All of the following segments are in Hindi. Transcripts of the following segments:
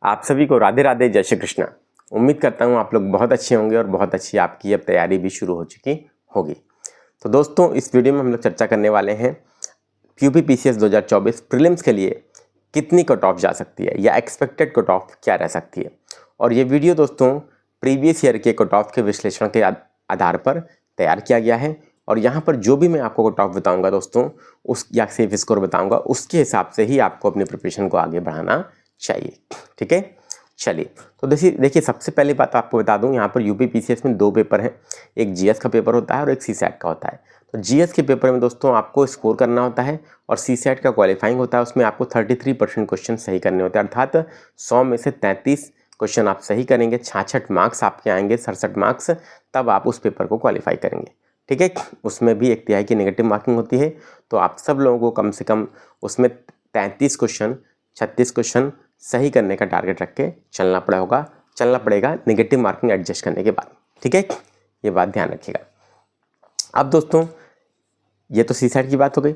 आप सभी को राधे राधे, जय श्री कृष्णा। उम्मीद करता हूँ आप लोग बहुत अच्छे होंगे और बहुत अच्छी आपकी अब तैयारी भी शुरू हो चुकी होगी। तो दोस्तों, इस वीडियो में हम लोग चर्चा करने वाले हैं यूपीपीसीएस 2024 प्रीलिम्स के लिए कितनी कट ऑफ जा सकती है या एक्सपेक्टेड कट ऑफ क्या रह सकती है। और ये वीडियो दोस्तों प्रीवियस ईयर के कट ऑफ के विश्लेषण के आधार पर तैयार किया गया है। और यहाँ पर जो भी मैं आपको कट ऑफ बताऊँगा दोस्तों, उस या सेफ स्कोर बताऊँगा, उसके हिसाब से ही आपको अपनी प्रिपरेशन को आगे बढ़ाना चाहिए। ठीक है, चलिए। तो देखिए सबसे पहली बात आपको बता दूं, यहाँ पर यूपीपीसीएस में 2 पेपर हैं। एक जीएस का पेपर होता है और एक सीसैट का होता है। तो जीएस के पेपर में दोस्तों आपको स्कोर करना होता है और सीसैट का क्वालिफाइंग होता है। उसमें आपको 33% क्वेश्चन सही करने होते हैं, अर्थात 100 में से 33 क्वेश्चन आप सही करेंगे, 66 मार्क्स आपके आएंगे, 67 मार्क्स, तब आप उस पेपर को क्वालिफाई करेंगे। ठीक है, उसमें भी 1/3 की नेगेटिव मार्किंग होती है। तो आप सब लोगों को कम से कम उसमें 33 क्वेश्चन, 36 क्वेश्चन सही करने का टारगेट रख के चलना पड़ेगा नेगेटिव मार्किंग एडजस्ट करने के बाद। ठीक है, ये बात ध्यान रखिएगा। अब दोस्तों, ये तो सीसैट की बात हो गई।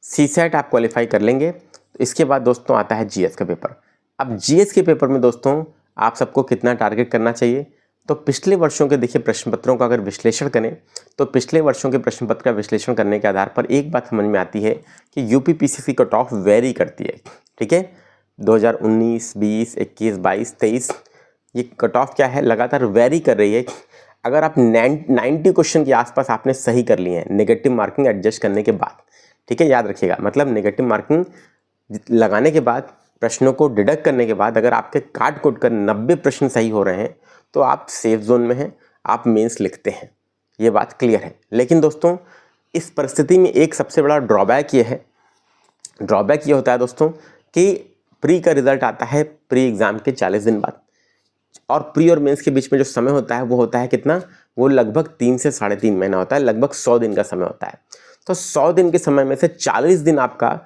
सीसैट आप क्वालिफाई कर लेंगे तो इसके बाद दोस्तों आता है जीएस का पेपर। अब जीएस के पेपर में दोस्तों आप सबको कितना टारगेट करना चाहिए, तो पिछले वर्षों के देखिए प्रश्न पत्रों का अगर विश्लेषण करें तो पिछले वर्षों के प्रश्न पत्र का विश्लेषण करने के आधार पर एक बात समझ में आती है कि यूपीपीसीएस की कट ऑफ वेरी करती है। ठीक है, 2019, 20, 21, 22, 23 ये कट ऑफ क्या है, लगातार वेरी कर रही है। अगर आप 90 क्वेश्चन के आसपास आपने सही कर लिए हैं नेगेटिव मार्किंग एडजस्ट करने के बाद, ठीक है, याद रखिएगा, मतलब नेगेटिव मार्किंग लगाने के बाद, प्रश्नों को डिडक्ट करने के बाद अगर आपके काट कोट कर 90 प्रश्न सही हो रहे हैं तो आप सेफ जोन में हैं, आप मेंस लिखते हैं, ये बात क्लियर है। लेकिन दोस्तों इस परिस्थिति में एक सबसे बड़ा ड्रॉबैक ये है, ड्रॉबैक ये होता है दोस्तों कि प्री का रिजल्ट आता है प्री एग्ज़ाम के 40 दिन बाद, और प्री और मेंस के बीच में जो समय होता है वो होता है कितना, वो लगभग 3 से 3.5 महीना होता है, लगभग 100 दिन का समय होता है। तो 100 दिन के समय में से 40 दिन आपका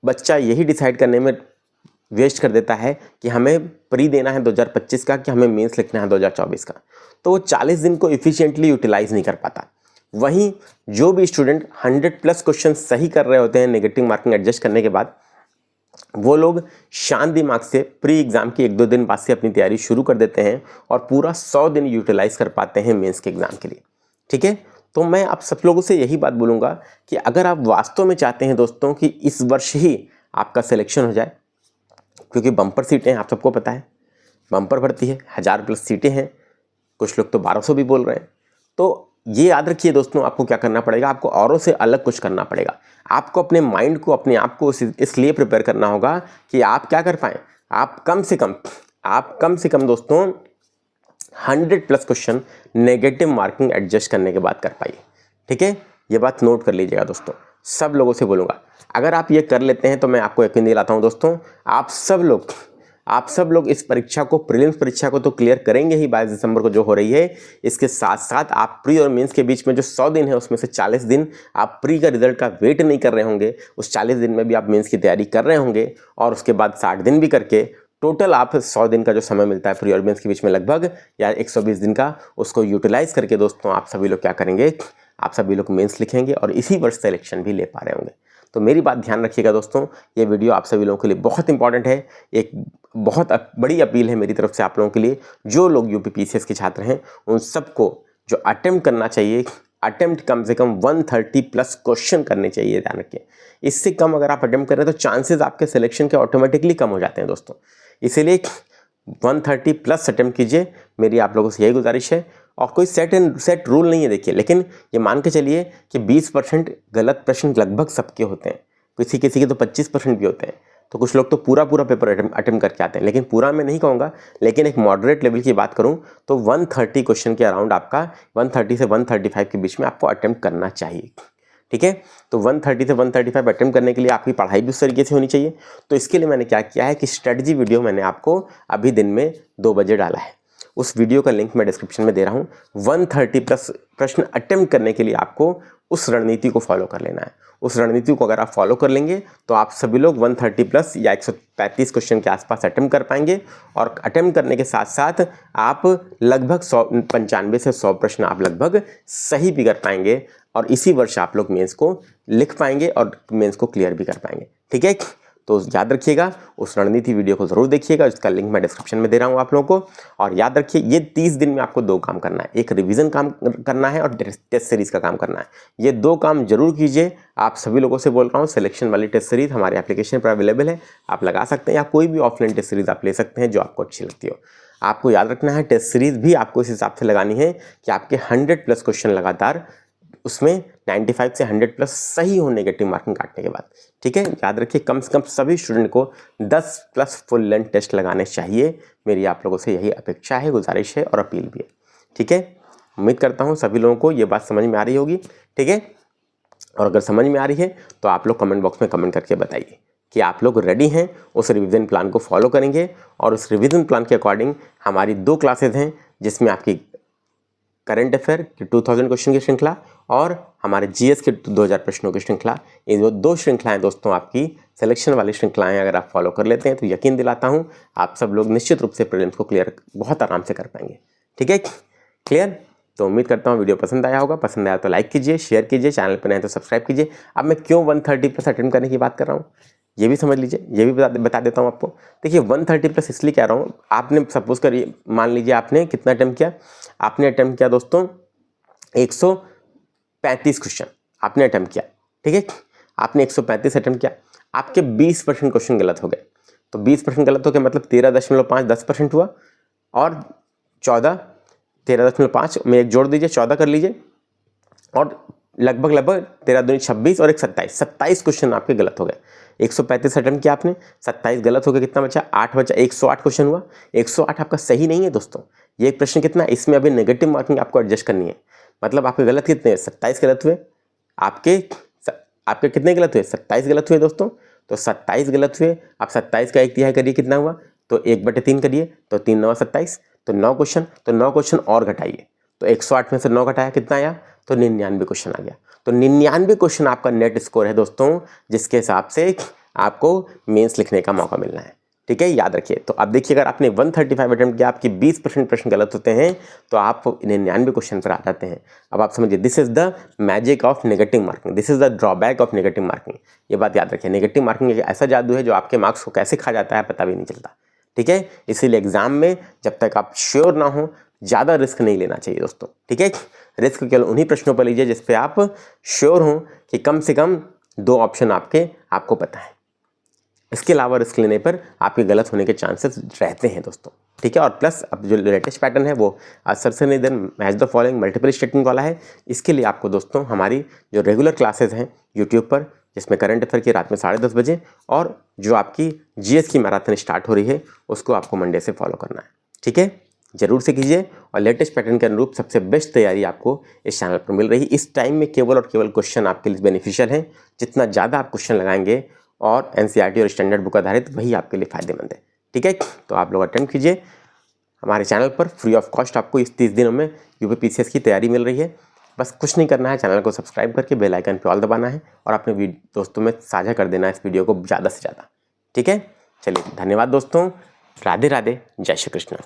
बच्चा यही डिसाइड करने में वेस्ट कर देता है कि हमें प्री देना है 2025 का कि हमें मेंस लिखना है 2024 का। तो वो 40 दिन को इफिशिएंटली यूटिलाइज नहीं कर पाता। वहीं जो भी स्टूडेंट 100+ क्वेश्चन सही कर रहे होते हैं नेगेटिव मार्किंग एडजस्ट करने के बाद, वो लोग शांत दिमाग से प्री एग्ज़ाम के 1-2 दिन बाद से अपनी तैयारी शुरू कर देते हैं और पूरा 100 दिन यूटिलाइज कर पाते हैं मेंस के एग्ज़ाम के लिए। ठीक है, तो मैं आप सब लोगों से यही बात बोलूँगा कि अगर आप वास्तव में चाहते हैं दोस्तों कि इस वर्ष ही आपका सिलेक्शन हो जाए, क्योंकि बम्पर सीटें हैं, आप सबको पता है बम्पर भर्ती है, 1000+ सीटें हैं, कुछ लोग तो 1200 भी बोल रहे हैं। तो ये याद रखिए दोस्तों, आपको क्या करना पड़ेगा, आपको औरों से अलग कुछ करना पड़ेगा। आपको अपने माइंड को, अपने आप को इसलिए प्रिपेयर करना होगा कि आप क्या कर पाएँ, आप कम से कम दोस्तों 100+ क्वेश्चन नेगेटिव मार्किंग एडजस्ट करने के बाद कर पाइए। ठीक है, ये बात नोट कर लीजिएगा दोस्तों, सब लोगों से बोलूँगा। अगर आप ये कर लेते हैं तो मैं आपको यकीन दिलाता हूँ दोस्तों, आप सब लोग इस परीक्षा को, प्रीलिम्स परीक्षा को तो क्लियर करेंगे ही 22 दिसंबर को जो हो रही है। इसके साथ साथ आप प्री और मेंस के बीच में जो 100 दिन है उसमें से 40 दिन आप प्री का रिजल्ट का वेट नहीं कर रहे होंगे, उस 40 दिन में भी आप मेंस की तैयारी कर रहे होंगे, और उसके बाद 60 दिन भी करके टोटल आप 100 दिन का जो समय मिलता है प्री और मेंस के बीच में लगभग, या 120 दिन का, उसको यूटिलाइज करके दोस्तों आप सभी लोग क्या करेंगे, आप सभी लोग मेंस लिखेंगे और इसी वर्ष सिलेक्शन भी ले पा रहे होंगे। तो मेरी बात ध्यान रखिएगा दोस्तों, ये वीडियो आप सभी लोगों के लिए बहुत इंपॉर्टेंट है। एक बहुत बड़ी अपील है मेरी तरफ से आप लोगों के लिए, जो लोग यूपीपीसीएस के छात्र हैं उन सबको जो अटेम्प्ट करना चाहिए, अटेम्प्ट कम से कम 130+ क्वेश्चन करने चाहिए, ध्यान रखें। इससे कम अगर आप अटेम्प्ट कर रहे हैं तो चांसेस आपके सिलेक्शन के ऑटोमेटिकली कम हो जाते हैं दोस्तों। इसीलिए 130+ अटेम्प्ट कीजिए, मेरी आप लोगों से यही गुजारिश है। और कोई सेट रूल नहीं है देखिए, लेकिन ये मान के चलिए कि 20% गलत प्रश्न लगभग सबके होते हैं, किसी के तो 25% भी होते हैं। तो कुछ लोग तो पूरा पेपर अटेम्प्ट करके आते हैं, लेकिन पूरा मैं नहीं कहूँगा, लेकिन एक मॉडरेट लेवल की बात करूँ तो 130 क्वेश्चन के अराउंड आपका 130 से 135 के बीच में आपको अटेम्प्ट करना चाहिए। ठीक है, तो 130 से 135 अटेम्प्ट करने के लिए आपकी पढ़ाई भी उस तरीके से होनी चाहिए। तो इसके लिए मैंने क्या किया है कि स्ट्रेटजी वीडियो मैंने आपको अभी दिन में 2 बजे डाला है, उस वीडियो का लिंक मैं डिस्क्रिप्शन में दे रहा हूँ। 130+ प्रश्न अटेम्प्ट करने के लिए आपको उस रणनीति को फॉलो कर लेना है। उस रणनीति को अगर आप फॉलो कर लेंगे तो आप सभी लोग 130+ या 135 क्वेश्चन के आसपास अटेम्प्ट कर पाएंगे, और अटेम्प्ट करने के साथ साथ आप लगभग 95 से 100 प्रश्न आप लगभग सही भी कर पाएंगे, और इसी वर्ष आप लोग मेंस को लिख पाएंगे और मेंस को क्लियर भी कर पाएंगे। ठीक है, तो याद रखिएगा, उस रणनीति वीडियो को ज़रूर देखिएगा, इसका लिंक मैं डिस्क्रिप्शन में दे रहा हूँ आप लोगों को। और याद रखिए ये 30 दिन में आपको 2 काम करना है, एक रिवीजन काम करना है और टेस्ट सीरीज़ का काम करना है। ये 2 काम जरूर कीजिए। आप सभी लोगों से बोल रहा हूँ, सिलेक्शन वाली टेस्ट सीरीज़ हमारे एप्लीकेशन पर अवेलेबल है, आप लगा सकते हैं, या कोई भी ऑफलाइन टेस्ट सीरीज़ आप ले सकते हैं जो आपको अच्छी लगती हो। आपको याद रखना है टेस्ट सीरीज़ भी आपको इस हिसाब से लगानी है कि आपके 100+ क्वेश्चन लगातार, उसमें 95 से 100+ सही हो नेगेटिव मार्किंग काटने के बाद। ठीक है, याद रखिए कम से कम सभी स्टूडेंट को 10+ फुल लेंथ टेस्ट लगाने चाहिए। मेरी आप लोगों से यही अपेक्षा है, गुजारिश है और अपील भी है। ठीक है, उम्मीद करता हूँ सभी लोगों को ये बात समझ में आ रही होगी। ठीक है, और अगर समझ में आ रही है तो आप लोग कमेंट बॉक्स में कमेंट करके बताइए कि आप लोग रेडी हैं, उस रिवीजन प्लान को फॉलो करेंगे। और उस रिवीजन प्लान के अकॉर्डिंग हमारी 2 क्लासेज हैं, जिसमें आपकी करंट अफेयर की 2000 क्वेश्चन की श्रृंखला और हमारे जीएस के 2000 प्रश्नों की श्रृंखला। ये जो 2 श्रृंखलाएं दोस्तों आपकी सिलेक्शन वाली श्रृंखलाएं अगर आप फॉलो कर लेते हैं तो यकीन दिलाता हूं आप सब लोग निश्चित रूप से प्रीलिम्स को क्लियर बहुत आराम से कर पाएंगे। ठीक है, क्लियर? तो उम्मीद करता हूँ वीडियो पसंद आया होगा। पसंद आया तो लाइक कीजिए, शेयर कीजिए, चैनल पर नए तो सब्सक्राइब कीजिए। अब मैं क्यों 130+ अटेम्प्ट करने की बात कर रहा हूँ ये भी समझ लीजिए, ये भी बता देता हूँ आपको। देखिए 130+ इसलिए कह रहा हूँ, आपने सपोज करिए, मान लीजिए आपने कितना अटेम्प्ट किया, आपने अटेम्प्ट किया दोस्तों 135 क्वेश्चन आपने अटेम्प्ट किया। ठीक है, आपने 135 अटेम्प्ट किया, आपके 20% क्वेश्चन गलत हो गए। तो 20% गलत हो गए मतलब 13.5 10% हुआ, और 13.5 में एक जोड़ दीजिए, 14 कर लीजिए, और लगभग 13 दूनी 26 और एक 27 क्वेश्चन आपके गलत हो गए। 135 अटेम्प्ट किया आपने, 27 गलत हो गया, कितना बचा? 8 बचा, 108 क्वेश्चन हुआ। 108 आपका सही नहीं है दोस्तों। ये एक प्रश्न कितना, इसमें अभी नेगेटिव मार्किंग आपको एडजस्ट करनी है। मतलब आपके गलत कितने? 27 गलत हुए। आपके कितने गलत हुए? 27 गलत हुए दोस्तों। तो 27 गलत हुए, आप 27 का 1/3 करिए, कितना हुआ? तो 1/3 करिए, तो 3 9 27, तो 9 क्वेश्चन, तो 9 क्वेश्चन और घटाइए। तो 108 में से 9 घटाया, कितना आया? तो 99 क्वेश्चन आ गया। तो 99 क्वेश्चन आपका नेट स्कोर है दोस्तों, जिसके हिसाब से आपको मेंस लिखने का मौका मिलना है। ठीक है, याद रखिए। तो अब देखिए, अगर आपने 135 अटेम्प्ट किया, आपकी 20% प्रश्न गलत होते हैं, तो आप 99 क्वेश्चन पर आ जाते हैं। अब आप समझिए, this is the magic of negative marking, this is the drawback of negative marking. ये बात याद रखिए, नेगेटिव मार्किंग एक ऐसा जादू है जो आपके मार्क्स को कैसे खा जाता है पता भी नहीं चलता। ठीक है, इसीलिए एग्जाम में जब तक आप श्योर ना हो, ज़्यादा रिस्क नहीं लेना चाहिए दोस्तों। ठीक है, रिस्क केवल उन्हीं प्रश्नों पर लीजिए जिस पे आप श्योर हों कि कम से कम 2 ऑप्शन आपको पता है। इसके अलावा रिस्क लेने पर आपके गलत होने के चांसेस रहते हैं दोस्तों। ठीक है, और प्लस अब जो लेटेस्ट पैटर्न है वो आंसर से नहीं then match the following multiple statement वाला है। इसके लिए आपको दोस्तों हमारी जो रेगुलर क्लासेस हैं यूट्यूब पर, जिसमें करंट अफेयर की रात में 10:30 बजे, और जो आपकी जीएस की मैराथन स्टार्ट हो रही है उसको आपको मंडे से फॉलो करना है। ठीक है, जरूर से कीजिए। और लेटेस्ट पैटर्न के अनुरूप सबसे बेस्ट तैयारी आपको इस चैनल पर मिल रही है। इस टाइम में केवल और केवल क्वेश्चन आपके लिए बेनिफिशियल है। जितना ज़्यादा आप क्वेश्चन लगाएंगे और एनसीईआरटी और स्टैंडर्ड बुक आधारित, वही आपके लिए फायदेमंद है। ठीक है, तो आप लोग अटेम्प्ट कीजिए हमारे चैनल पर, फ्री ऑफ कॉस्ट आपको इस 30 दिनों में यूपी पीसीएस की तैयारी मिल रही है। बस कुछ नहीं करना है, चैनल को सब्सक्राइब करके बेल आइकन पे ऑल दबाना है और अपने दोस्तों में साझा कर देना है इस वीडियो को ज़्यादा से ज़्यादा। ठीक है, चलिए धन्यवाद दोस्तों, राधे राधे, जय श्री कृष्ण।